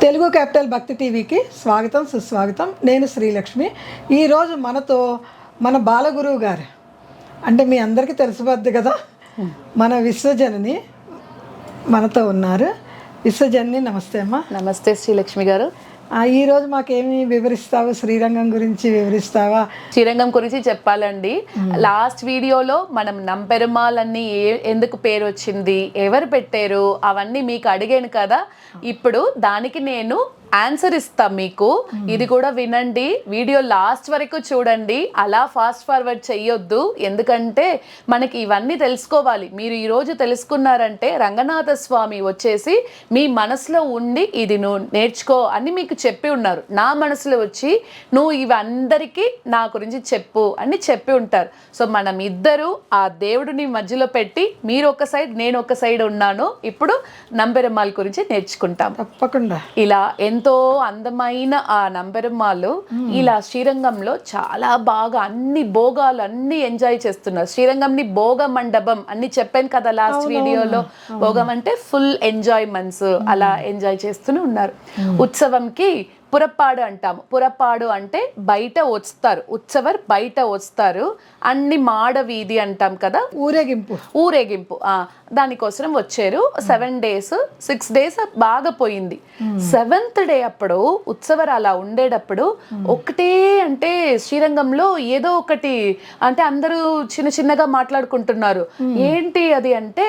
Telugu capital భక్తి టీవీకి స్వాగతం సుస్వాగతం. నేను శ్రీలక్ష్మి. ఈరోజు మనతో మన బాలగురువు గారు అంటే మీ అందరికీ తెలిసిపోద్ది కదా, మన విశ్వజనని మనతో ఉన్నారు. విశ్వజనని నమస్తే అమ్మా. నమస్తే శ్రీలక్ష్మి గారు. ఈరోజు మాకేమి వివరిస్తావు? శ్రీరంగం గురించి వివరిస్తావా? శ్రీరంగం గురించి చెప్పాలండి. లాస్ట్ వీడియోలో మనం నంపెరుమాల్ అన్ని ఎందుకు పేరు వచ్చింది, ఎవరు పెట్టారు అవన్నీ మీకు అడిగాను కదా. ఇప్పుడు దానికి నేను ఆన్సర్ ఇస్తాం మీకు. ఇది కూడా వినండి, వీడియో లాస్ట్ వరకు చూడండి, అలా ఫాస్ట్ ఫార్వర్డ్ చెయ్యొద్దు. ఎందుకంటే మనకి ఇవన్నీ తెలుసుకోవాలి. మీరు ఈరోజు తెలుసుకున్నారంటే రంగనాథ స్వామి వచ్చేసి మీ మనసులో ఉండి ఇది నువ్వు నేర్చుకో అని మీకు చెప్పి ఉన్నారు. నా మనసులో వచ్చి నువ్వు ఇవందరికీ నా గురించి చెప్పు అని చెప్పి ఉంటారు. సో మనం ఇద్దరు ఆ దేవుడిని మధ్యలో పెట్టి మీరు ఒక సైడ్ నేను ఒక సైడ్ ఉన్నాను. ఇప్పుడు నంబెరుమాల్ గురించి నేర్చుకుంటాం తప్పకుండా. ఇలా ఎంతో అందమైన ఆ నంబెరుమాలు ఇలా శ్రీరంగంలో చాలా బాగా అన్ని భోగాలు అన్ని ఎంజాయ్ చేస్తున్నారు. శ్రీరంగంని భోగ మండపం అని చెప్పాను కదా లాస్ట్ వీడియోలో. భోగం అంటే ఫుల్ ఎంజాయ్మెంట్స్, అలా ఎంజాయ్ చేస్తూనే ఉన్నారు. ఉత్సవంకి పురప్పాడు అంటాము. పురప్పాడు అంటే బయట వస్తారు, ఉత్సవర్ బయట వస్తారు. అన్ని మాడ వీధి అంటాం కదా, ఊరేగింపు దానికోసం వచ్చారు. 7 days 6 days బాగా పోయింది. 7th day అప్పుడు ఉత్సవర్ అలా ఉండేటప్పుడు ఒకటే అంటే శ్రీరంగంలో ఏదో ఒకటి అంటే అందరూ చిన్న చిన్నగా మాట్లాడుకుంటున్నారు. ఏంటి అది అంటే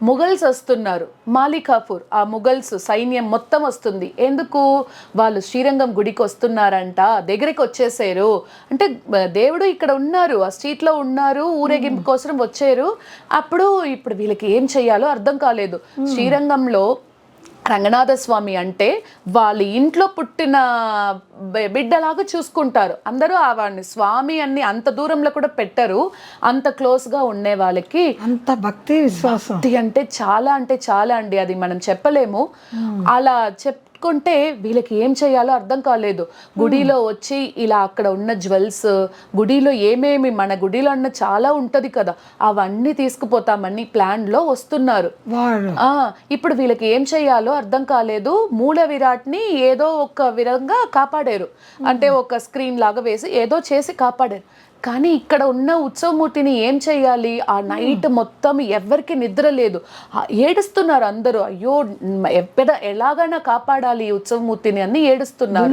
ముఘల్స్ వస్తున్నారు, మాలికాపూర్ ఆ ముఘల్స్ సైన్యం మొత్తం వస్తుంది. ఎందుకు? వాళ్ళు శ్రీరంగం గుడికి వస్తున్నారంట, దగ్గరికి వచ్చేసారు. అంటే దేవుడు ఇక్కడ ఉన్నారు, ఆ స్ట్రీట్ లో ఉన్నారు, ఊరేగింపు కోసం వచ్చారు. అప్పుడు ఇప్పుడు వీళ్ళకి ఏం చెయ్యాలో అర్థం కాలేదు. శ్రీరంగంలో రంగనాథ స్వామి అంటే వాళ్ళ ఇంట్లో పుట్టిన బిడ్డలాగా చూసుకుంటారు అందరూ. వాడిని స్వామి అని అంత దూరంలో కూడా పెట్టరు. అంత క్లోజ్గా ఉండే వాళ్ళకి అంత భక్తి విశ్వాసం అంటే చాలా అండి, అది మనం చెప్పలేము. అలా చెప్పుకుంటే వీళ్ళకి ఏం చేయాలో అర్థం కాలేదు. గుడిలో వచ్చి ఇలా అక్కడ ఉన్న జ్యువెల్స్, గుడిలో ఏమేమి మన గుడిలో అన్న చాలా ఉంటది కదా, అవన్నీ తీసుకుపోతామని ప్లాన్ లో వస్తున్నారు. ఇప్పుడు వీళ్ళకి ఏం చేయాలో అర్థం కాలేదు. మూల విరాట్ని ఏదో ఒక విధంగా కాపాడారు, అంటే ఒక స్క్రీన్ లాగా వేసి ఏదో చేసి కాపాడారు. కానీ ఇక్కడ ఉన్న ఉత్సవమూర్తిని ఏం చెయ్యాలి? ఆ నైట్ మొత్తం ఎవరికి నిద్ర లేదు, ఏడుస్తున్నారు అందరూ. అయ్యో ఎలాగైనా కాపాడాలి ఈ ఉత్సవమూర్తిని అని ఏడుస్తున్నారు.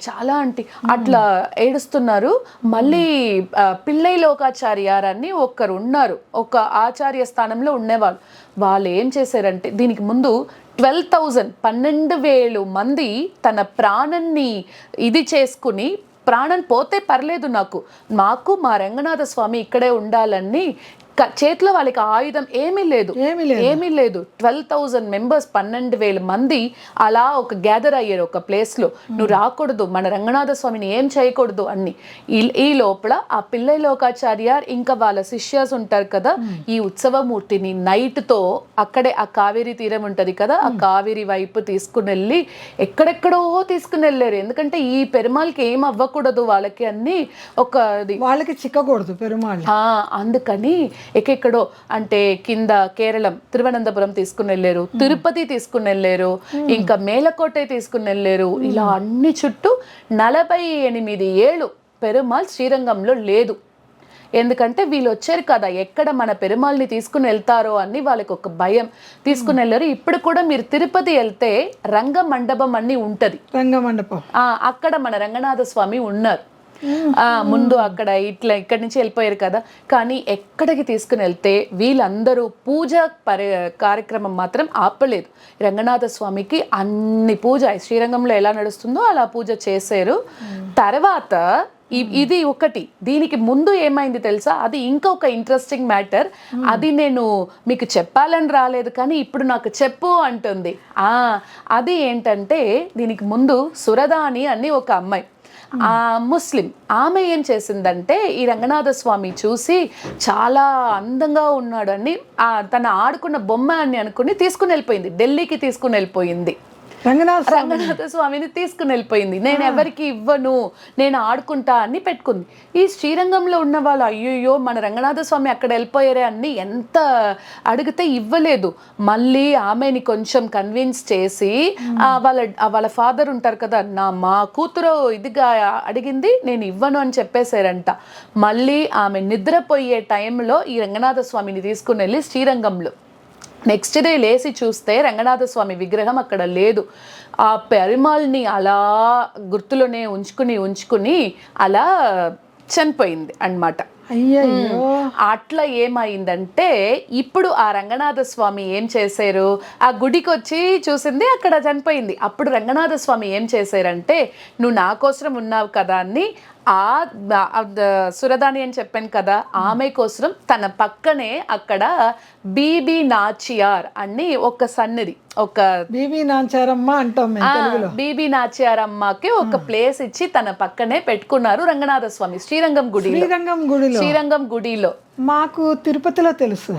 చాలా అంటే అట్లా ఏడుస్తున్నారు. మళ్ళీ పిల్లై లోకాచార్యార్ అని ఒకరు ఉన్నారు, ఒక ఆచార్య స్థానంలో ఉండేవాళ్ళు. వాళ్ళు ఏం చేశారంటే దీనికి ముందు 12,000 మంది తన ప్రాణాన్ని ఇది చేసుకుని, ప్రాణం పోతే పర్లేదు మాకు మా రంగనాథ స్వామి ఇక్కడే ఉండాలని చేతిలో వాళ్ళకి ఆయుధం ఏమీ లేదు. 12,000 members 12,000 మంది అలా ఒక గ్యాదర్ అయ్యారు ఒక ప్లేస్లో. నువ్వు రాకూడదు, మన రంగనాథ స్వామిని ఏం చేయకూడదు అని. ఈ లోపల ఆ పిల్లై లోకాచార్యార్ ఇంకా వాళ్ళ శిష్యాస్ ఉంటారు కదా, ఈ ఉత్సవమూర్తిని నైట్తో అక్కడే ఆ కావేరీ తీరం ఉంటది కదా, ఆ కావేరీ వైపు తీసుకుని వెళ్ళి ఎక్కడెక్కడో తీసుకుని వెళ్ళారు. ఎందుకంటే ఈ పెరుమాళ్ళకి ఏం అవ్వకూడదు వాళ్ళకి అన్ని, వాళ్ళకి చిక్కకూడదు పెరుమాళ్. అందుకని ఎక్కడో అంటే కింద కేరళం తిరువనంతపురం తీసుకుని వెళ్ళారు, తిరుపతి తీసుకుని వెళ్ళారు, ఇంకా మేలకోటై తీసుకుని వెళ్ళారు. ఇలా అన్ని చుట్టూ 48 ఏళ్ళు పెరుమాళ్ శ్రీరంగంలో లేదు. ఎందుకంటే వీళ్ళు వచ్చారు కదా, ఎక్కడ మన పెరుమాల్ని తీసుకుని వెళ్తారో అని వాళ్ళకి ఒక భయం, తీసుకుని వెళ్ళారు. ఇప్పుడు కూడా మీరు తిరుపతి వెళ్తే రంగ మండపం అన్ని ఉంటది, రంగమండపం, అక్కడ మన రంగనాథ స్వామి ఉన్నారు. ముందు అక్కడ ఇక్కడి నుంచి వెళ్ళిపోయారు కదా. కానీ ఎక్కడికి తీసుకుని వెళ్తే వీళ్ళందరూ పూజ కార్యక్రమం మాత్రం ఆపలేదు. రంగనాథ స్వామికి అన్ని పూజ శ్రీరంగంలో ఎలా నడుస్తుందో అలా పూజ చేశారు. తర్వాత ఇది ఒకటి. దీనికి ముందు ఏమైంది తెలుసా? అది ఇంకొక ఇంట్రెస్టింగ్ మ్యాటర్. అది నేను మీకు చెప్పాలని రాలేదు, కానీ ఇప్పుడు నాకు చెప్పు అంటుంది. అది ఏంటంటే దీనికి ముందు సురదాని అని ఒక అమ్మాయి, ముస్లిం, ఆమె ఏం చేసిందంటే ఈ రంగనాథ స్వామి చూసి చాలా అందంగా ఉన్నాడు అని తన ఆడుకున్న బొమ్మ అని అనుకుని తీసుకుని వెళ్ళిపోయింది, ఢిల్లీకి తీసుకుని వెళ్ళిపోయింది. రంగనాథ స్వామిని తీసుకుని వెళ్ళిపోయింది. నేను ఎవరికి ఇవ్వను, నేను ఆడుకుంటా అని పెట్టుకుంది. ఈ శ్రీరంగంలో ఉన్న వాళ్ళు అయ్యో మన రంగనాథ స్వామి అక్కడ వెళ్ళిపోయారే అని ఎంత అడిగితే ఇవ్వలేదు. మళ్ళీ ఆమెని కొంచెం కన్విన్స్ చేసి వాళ్ళ ఫాదర్ ఉంటారు కదా, మా కూతురు ఇదిగా అడిగింది నేను ఇవ్వను అని చెప్పేశారంట. మళ్ళీ ఆమె నిద్రపోయే టైంలో ఈ రంగనాథ స్వామిని తీసుకుని వెళ్ళి శ్రీరంగంలో నెక్స్ట్ డే లేచి చూస్తే రంగనాథ స్వామి విగ్రహం అక్కడ లేదు. ఆ పెరుమాల్ని అలా గుర్తులోనే ఉంచుకుని అలా చనిపోయింది అన్నమాట. అట్లా ఏమైందంటే ఇప్పుడు ఆ రంగనాథ స్వామి ఏం చేశారు, ఆ గుడికి వచ్చి చూసింది అక్కడ చనిపోయింది. అప్పుడు రంగనాథ స్వామి ఏం చేశారంటే నువ్వు నా కోసం ఉన్నావు కదా అని ఆ సురదాని అని చెప్పాను కదా, ఆమె కోసం తన పక్కనే అక్కడ బీబీ నాచియార్ అని ఒక సన్నిధి, ఒక బీబీ నాచారమ్మ అంటాం బీబీ నాచియారమ్మకి ఒక ప్లేస్ ఇచ్చి తన పక్కనే పెట్టుకున్నారు రంగనాథ స్వామి శ్రీరంగం గుడిలో. మాకు తిరుపతిలో తెలుసు,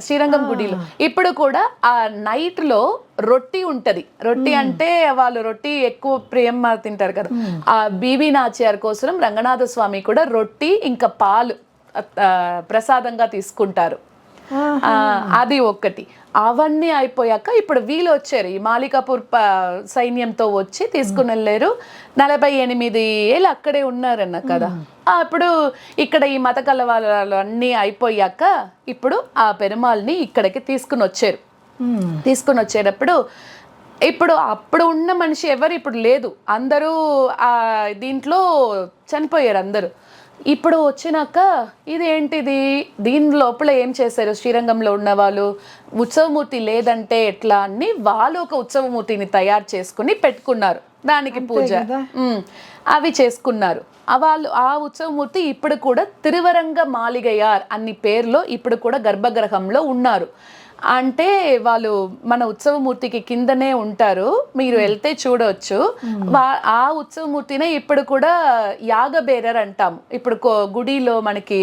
శ్రీరంగం గుడిలో. ఇప్పుడు కూడా ఆ నైట్ లో రొట్టి ఉంటది. రొట్టి అంటే వాళ్ళు రొట్టి ఎక్కువ ప్రియం తింటారు కదా, ఆ బీబీ నాచియార్ కోసం రంగనాథ స్వామి కూడా రొట్టి ఇంకా పాలు ప్రసాదంగా తీసుకుంటారు. అది ఒక్కటి. అవన్నీ అయిపోయాక ఇప్పుడు వీళ్ళు వచ్చారు, ఈ మాలికాపూర్ సైన్యంతో వచ్చి తీసుకుని వెళ్ళారు. 48 ఏళ్ళు అక్కడే ఉన్నారన్న కదా. అప్పుడు ఇక్కడ ఈ మత కలవాళ్ళు అన్నీ అయిపోయాక ఇప్పుడు ఆ పెరుమాల్ని ఇక్కడికి తీసుకుని వచ్చారు. తీసుకుని వచ్చేటప్పుడు ఇప్పుడు అప్పుడు ఉన్న మనిషి ఎవరు ఇప్పుడు లేదు, అందరూ ఆ దీంట్లో చనిపోయారు అందరూ. ఇప్పుడు వచ్చినాక ఇదేంటిది, దీని లోపల ఏం చేశారు శ్రీరంగంలో ఉన్న వాళ్ళు, ఉత్సవమూర్తి లేదంటే ఎట్లా అని వాళ్ళు ఒక ఉత్సవమూర్తిని తయారు చేసుకుని పెట్టుకున్నారు, దానికి పూజ అవి చేసుకున్నారు. వాళ్ళు ఆ ఉత్సవమూర్తి ఇప్పుడు కూడా తిరువరంగ మాలిగయార్ అన్ని పేర్లో ఇప్పుడు కూడా గర్భగృహంలో ఉన్నారు. అంటే వాళ్ళు మన ఉత్సవమూర్తికి కిందనే ఉంటారు, మీరు వెళ్తే చూడవచ్చు. ఆ ఉత్సవమూర్తినే ఇప్పుడు కూడా యాగబేరర్ అంటాము. ఇప్పుడు గుడిలో మనకి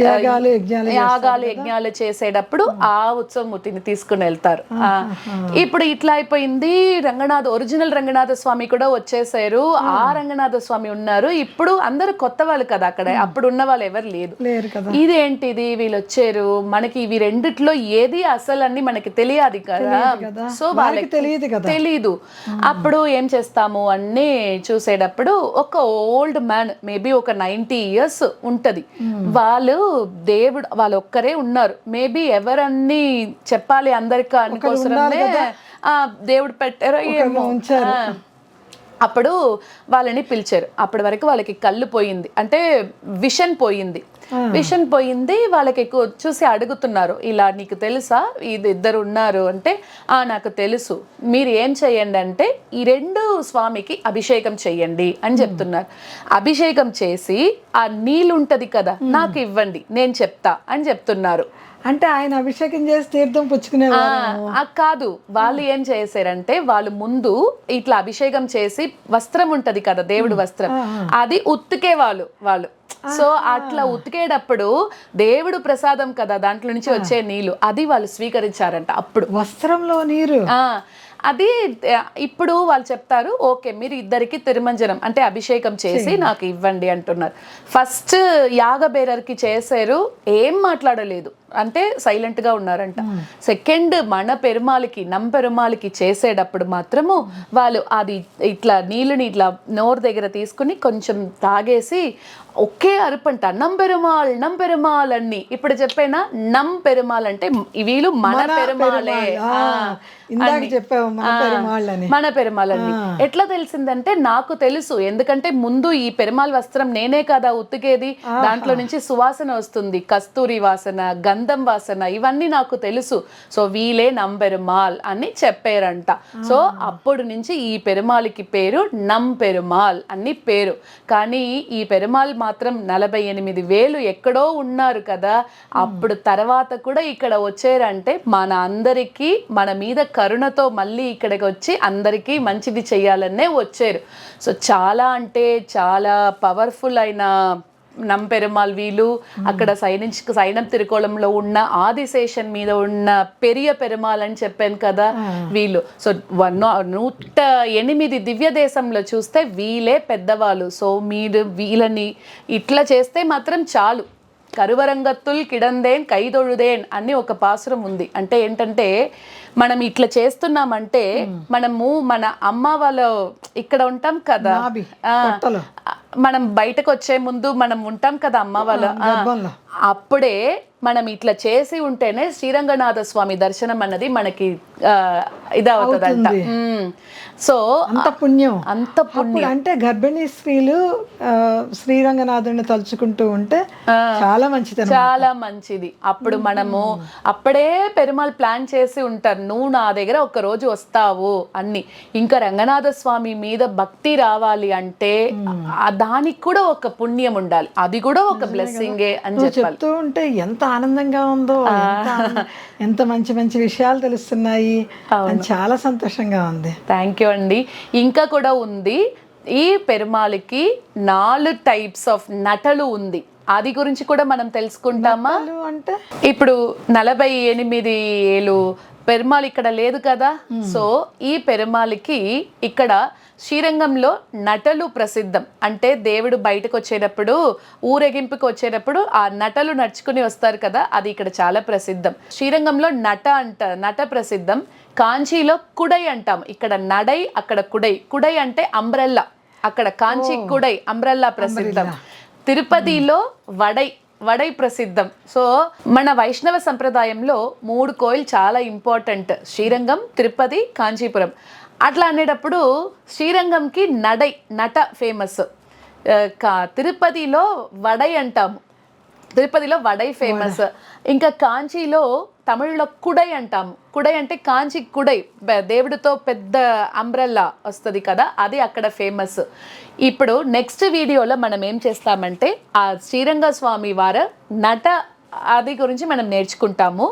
యాగాలు యజ్ఞాలు చేసేటప్పుడు ఆ ఉత్సవమూర్తిని తీసుకుని వెళ్తారు. ఇప్పుడు ఇట్లా అయిపోయింది. ఒరిజినల్ రంగనాథ స్వామి కూడా వచ్చేసారు, ఆ రంగనాథ స్వామి ఉన్నారు. ఇప్పుడు అందరు కొత్త వాళ్ళు కదా అక్కడ, అప్పుడు ఉన్న వాళ్ళు ఎవరు లేదు. ఇదేంటిది వీళ్ళు వచ్చారు, మనకి ఇవి రెండిట్లో ఏది అసలు అన్ని మనకి తెలియదు కదా, సో వాళ్ళకి తెలీదు. అప్పుడు ఏం చేస్తాము అన్ని చూసేటప్పుడు ఒక ఓల్డ్ మ్యాన్, మేబీ ఒక 90 years ఉంటది, వాళ్ళు ఒక్కరే ఉన్నారు. మేబీ ఎవరన్నీ చెప్పాలి అందరికీ అందుకోసమే దేవుడు పెట్టారో ఏమో. అప్పుడు వాళ్ళని పిలిచారు. అప్పటి వరకు వాళ్ళకి కళ్ళు పోయింది, అంటే విషన్ పోయింది. వాళ్ళకి ఎక్కువ చూసి అడుగుతున్నారు, ఇలా నీకు తెలుసా ఇది ఇద్దరు ఉన్నారు అంటే నాకు తెలుసు, మీరు ఏం చెయ్యండి అంటే ఈ 2 స్వామికి అభిషేకం చెయ్యండి అని చెప్తున్నారు. అభిషేకం చేసి ఆ నీళ్ళు ఉంటది కదా నాకు ఇవ్వండి, నేను చెప్తా అని చెప్తున్నారు. అంటే ఆయన అభిషేకం చేసి తీర్థం పుచ్చుకునేవారు కాదు. వాళ్ళు ఏం చేశారంటే వాళ్ళు ముందు ఇట్లా అభిషేకం చేసి వస్త్రం ఉంటది కదా, దేవుడు వస్త్రం, అది ఉతికే వాళ్ళు. సో అట్లా ఉతికేటప్పుడు దేవుడు ప్రసాదం కదా, దాంట్లో నుంచి వచ్చే నీళ్లు అది వాళ్ళు స్వీకరించారంట. అప్పుడు వస్త్రంలో నీరు అది ఇప్పుడు వాళ్ళు చెప్తారు, ఓకే మీరు ఇద్దరికి తిరుమంజనం అంటే అభిషేకం చేసి నాకు ఇవ్వండి అంటున్నారు. ఫస్ట్ యాగబేరర్కి చేశారు, ఏం మాట్లాడలేదు, అంటే సైలెంట్ గా ఉన్నారంట. సెకండ్ మన పెరుమాళికి చేసేటప్పుడు మాత్రము వాళ్ళు అది ఇట్లా నీళ్ళని ఇట్లా నోరు దగ్గర తీసుకుని కొంచెం తాగేసి ఒకే అరుపంట నంపెరుమాల్ అన్ని. ఇప్పుడు చెప్పేనా పెరుమాల్ అంటే వీళ్ళు మన పెరుమాళే, మన పెరుమాళ్ళని. ఎట్లా తెలిసిందంటే నాకు తెలుసు, ఎందుకంటే ముందు ఈ పెరుమాళ్ వస్త్రం నేనే కదా ఉతికేది, దాంట్లో నుంచి సువాసన వస్తుంది, కస్తూరి వాసన, గంధం వాసన, ఇవన్నీ నాకు తెలుసు. సో వీలే నంపెరుమాల్ అని చెప్పారంట. సో అప్పుడు నుంచి ఈ పెరుమాళికి పేరు నంపెరుమాల్ అని పేరు. కానీ ఈ పెరుమాళ్ మాత్రం 48,000 ఎక్కడో ఉన్నారు కదా, అప్పుడు తర్వాత కూడా ఇక్కడ వచ్చారంటే మన అందరికీ మన మీద కరుణతో మళ్ళీ ఇక్కడికి వచ్చి అందరికీ మంచిది చేయాలనే వచ్చారు. సో చాలా అంటే చాలా పవర్ఫుల్ అయిన నంపెరుమాల్ వీళ్ళు, అక్కడ సైనం తిరుకోళంలో ఉన్న ఆదిశేషన్ మీద ఉన్న పెరియ పెరుమాల్ అని చెప్పాను కదా వీళ్ళు. సో 108 దివ్య దేశంలో చూస్తే వీళ్ళే పెద్దవాళ్ళు. సో మీరు వీళ్ళని ఇట్లా చేస్తే మాత్రం చాలు. కరువరంగత్తుల్ కిడందేన్ కైదొഴുదేన్ అని ఒక పాసురం ఉంది. అంటే ఏంటంటే మనం ఇట్లా చేస్తున్నామంటే మనము మన అమ్మ వాళ్ళ ఇక్కడ ఉంటాం కదా, మనం బయటకు వచ్చే ముందు మనం ఉంటాం కదా అమ్మ వాళ్ళ, అప్పుడే మనం ఇట్లా చేసి ఉంటేనే శ్రీరంగనాథ స్వామి దర్శనం అన్నది మనకి ఇదవుతుందంట. సో అంత పుణ్యం, అంత పుణ్యం. అంటే గర్భిణీ స్త్రీలు శ్రీరంగనాథుని తలుచుకుంటూ ఉంటే చాలా మంచిది, చాలా మంచిది. అప్పుడు మనము అప్పుడే పెరుమాళ్ ప్లాన్ చేసి ఉంటారు, నువ్వు నా దగ్గర ఒక రోజు వస్తావు అన్ని. ఇంకా రంగనాథ స్వామి మీద భక్తి రావాలి అంటే దానికి కూడా ఒక పుణ్యం ఉండాలి, అది కూడా ఒక బ్లెస్సింగే అని చెప్తూ ఉంటే ఎంత ఆనందంగా ఉందో, ఎంత మంచి మంచి విషయాలు తెలుస్తున్నాయి, చాలా సంతోషంగా ఉంది. థ్యాంక్ యూ అండి. ఇంకా కూడా ఉంది, ఈ పెరుమాళికి 4 టైప్స్ ఆఫ్ నటలు ఉంది, అది గురించి కూడా మనం తెలుసుకుంటామా? అంటే ఇప్పుడు 48 ఏళ్ళు పెరుమాళ్ ఇక్కడ లేదు కదా, సో ఈ పెరుమాళికి ఇక్కడ శ్రీరంగంలో నటలు ప్రసిద్ధం. అంటే దేవుడు బయటకు వచ్చేటప్పుడు, ఊరేగింపుకి వచ్చేటప్పుడు ఆ నటలు నడుచుకుని వస్తారు కదా, అది ఇక్కడ చాలా ప్రసిద్ధం. శ్రీరంగంలో నట ప్రసిద్ధం. కాంచీలో కుడై అంటాం, ఇక్కడ నడై అక్కడ కుడై. కుడై అంటే అంబ్రెల్లా, అక్కడ కాంచీ కుడై అంబ్రెల్లా ప్రసిద్ధం. తిరుపతిలో వడై ప్రసిద్ధం. సో మన వైష్ణవ సంప్రదాయంలో 3 కోయిలు చాలా ఇంపార్టెంట్, శ్రీరంగం, తిరుపతి, కాంచీపురం. అట్లా అనేటప్పుడు శ్రీరంగంకి నట ఫేమస్, తిరుపతిలో వడై అంటాము, తిరుపతిలో వడై ఫేమస్. ఇంకా కాంచీలో తమిళ్లో కుడై అంటాము, కుడై అంటే కాంచి కుడై, దేవుడితో పెద్ద అంబ్రెల్లా వస్తుంది కదా, అది అక్కడ ఫేమస్. ఇప్పుడు నెక్స్ట్ వీడియోలో మనం ఏం చేస్తామంటే ఆ శ్రీరంగ స్వామి వారి అది గురించి మనం నేర్చుకుంటాము.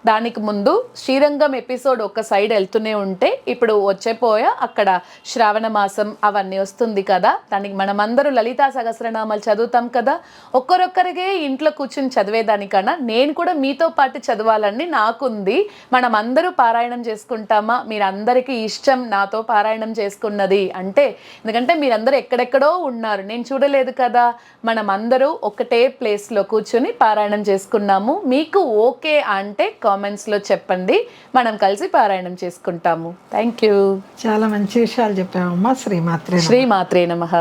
దానికి ముందు శ్రీరంగం ఎపిసోడ్ ఒక సైడ్ వెళ్తూనే ఉంటే, ఇప్పుడు వచ్చేపోయా అక్కడ శ్రావణ మాసం అవన్నీ వస్తుంది కదా, దానికి మనమందరూ లలితా సహస్రనామాలు చదువుతాం కదా. ఒక్కరొక్కరికే ఇంట్లో కూర్చుని చదివేదానికన్నా నేను కూడా మీతో పాటు చదవాలని నాకుంది. మనం అందరూ పారాయణం చేసుకుంటామా? మీరందరికీ ఇష్టం నాతో పారాయణం చేసుకున్నది అంటే, ఎందుకంటే మీరందరూ ఎక్కడెక్కడో ఉన్నారు, నేను చూడలేదు కదా. మనం అందరూ ఒకటే ప్లేస్లో కూర్చుని పారాయణం చేసుకున్నాము. మీకు ఓకే అంటే కామెంట్స్లో చెప్పండి, మనం కలిసి పారాయణం చేసుకుంటాము. Thank you. చాలా మంచి విషయాలు చెప్పామమ్మా. శ్రీమాత్రే శ్రీమాత్రే నమః.